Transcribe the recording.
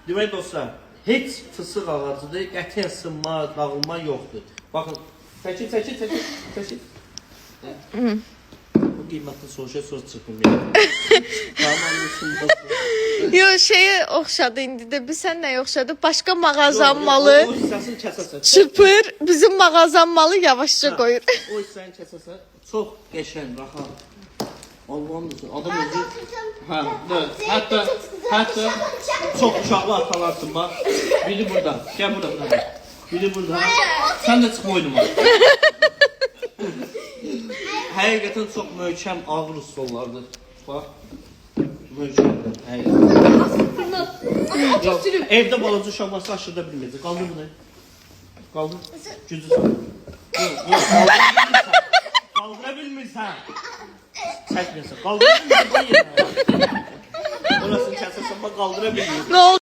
Demək dostlar, heç fısıq ağacıdır, qətiyyən sınma, dağılma yoxdur. Baxın, çəkil. Bu qiymətli soğuşa söz çıxılmıyor. Yo, şeye oxşadı indi də. Biz sən nəyə oxşadı? Başqa mağazan malı O hissəsini kəsəsən. çırpır, bizim mağazan malı yavaşca qoyur. O hissəni kəsəsən, çox qəşəng, rahat. Allah'ım desin, adam özü... Hətta çox uşaqlı atalarsın, bax. Biri burada, gəl burada. Biri burada. Sən də çıxma oynama. Həqiqətən çox möhkəm, ağır üsullardır. Bax. Möhkəmdir, həqiqətən. Evdə balaca uşaq varsa aşırda bilməyəcək. Qaldır bunu. Qaldır. Gücü sağ. Qaldıra bilmirsən. Çəkmirsən. Qaldıra bilmirsən. Orasını kəsəsən, qaldıra bilmirsən. Nə oldu?